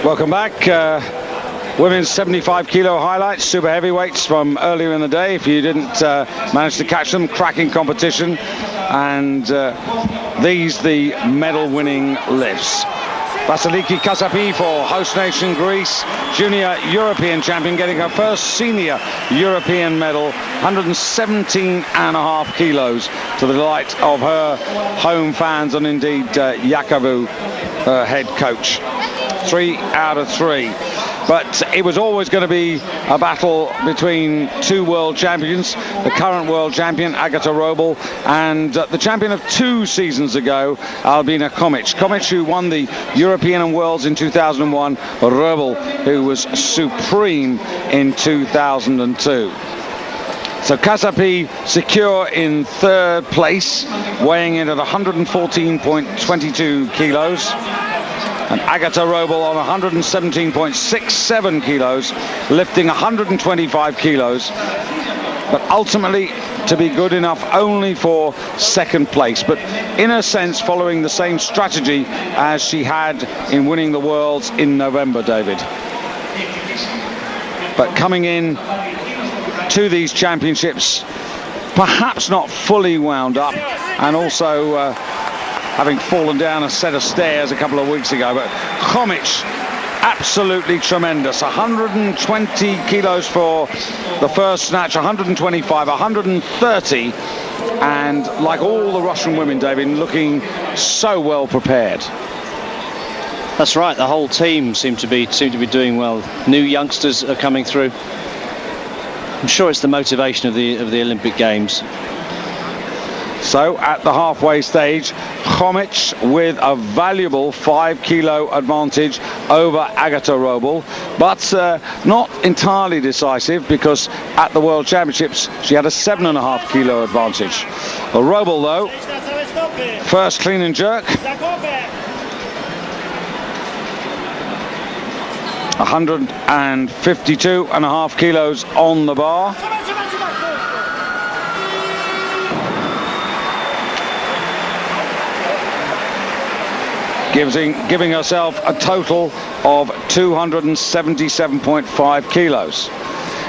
Welcome back. Women's 75 kilo highlights, super heavyweights from earlier in the day. If you didn't manage to catch them, cracking competition. And these the medal winning lifts. Vasiliki Kasapi for host nation Greece, junior European champion, getting her first senior European medal, 117.5 kilos, to the delight of her home fans and indeed Yakovu, her head coach. 3 out of 3. But it was always going to be a battle between two world champions, the current world champion, Agata Roble, and the champion of 2 seasons ago, Albina Komic. Komic, who won the European and Worlds in 2001, Roble, who was supreme in 2002. So Kasapi secure in 3rd place, weighing in at 114.22 kilos. And Agata Roble on 117.67 kilos, lifting 125 kilos, but ultimately to be good enough only for 2nd place. But in a sense, following the same strategy as she had in winning the Worlds in November, David. But coming in to these championships, perhaps not fully wound up, and also having fallen down a set of stairs a couple of weeks ago. But Komic, absolutely tremendous. 120 kilos for the first snatch, 125, 130, and like all the Russian women, David, looking so well prepared. That's right, the whole team seem to be doing well. New youngsters are coming through. I'm sure it's the motivation of the Olympic Games. So at the halfway stage, Komic with a valuable 5 kilo advantage over Agata Roble, but not entirely decisive, because at the World Championships she had a 7.5 kilo advantage. The Roble, though, first clean and jerk, 152.5 kilos on the bar. Giving herself a total of 277.5 kilos.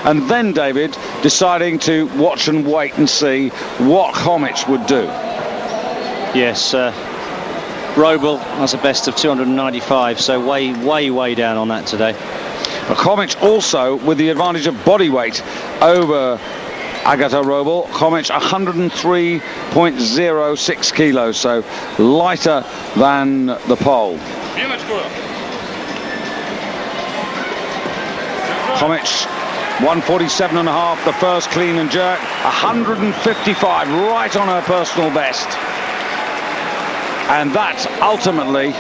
And then, David, deciding to watch and wait and see what Komic would do. Yes, Roble has a best of 295, so way down on that today. But Komic also with the advantage of body weight over Agata Roble. Komic 103.06 kilos, so lighter than the pole. Komic 147.5, the first clean and jerk, 155, right on her personal best. And that ultimately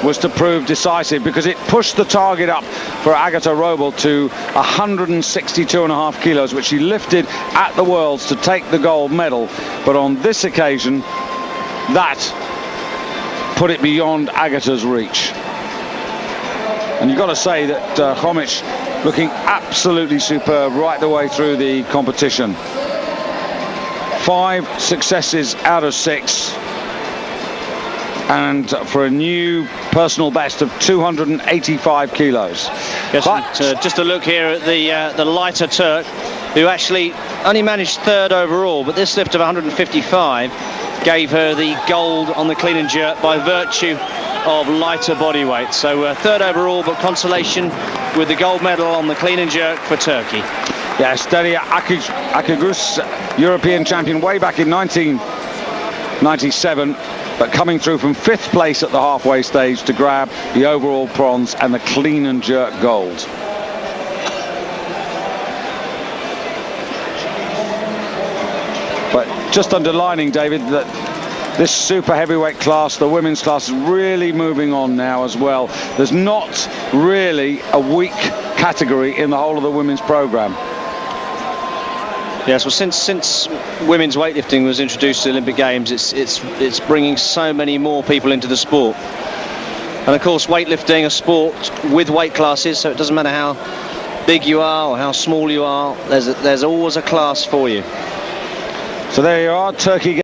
was to prove decisive, because it pushed the target up for Agata Roble to 162.5 kilos, which she lifted at the Worlds to take the gold medal. But on this occasion, that put it beyond Agata's reach. And you've got to say that Komic looking absolutely superb right the way through the competition. 5 successes out of 6. And for a new personal best of 285 kilos. Yes, but just a look here at the lighter Turk, who actually only managed 3rd overall, but this lift of 155 gave her the gold on the clean and jerk by virtue of lighter body weight. So 3rd overall, but consolation with the gold medal on the clean and jerk for Turkey. Yes, Delia Akagus, European champion way back in 1997. But coming through from 5th place at the halfway stage to grab the overall bronze and the clean and jerk gold. But just underlining, David, that this super heavyweight class, the women's class, is really moving on now as well. There's not really a weak category in the whole of the women's program. Yes, well, since women's weightlifting was introduced to the Olympic Games, it's bringing so many more people into the sport. And of course, weightlifting, a sport with weight classes, so it doesn't matter how big you are or how small you are, there's always a class for you. So there you are, Turkey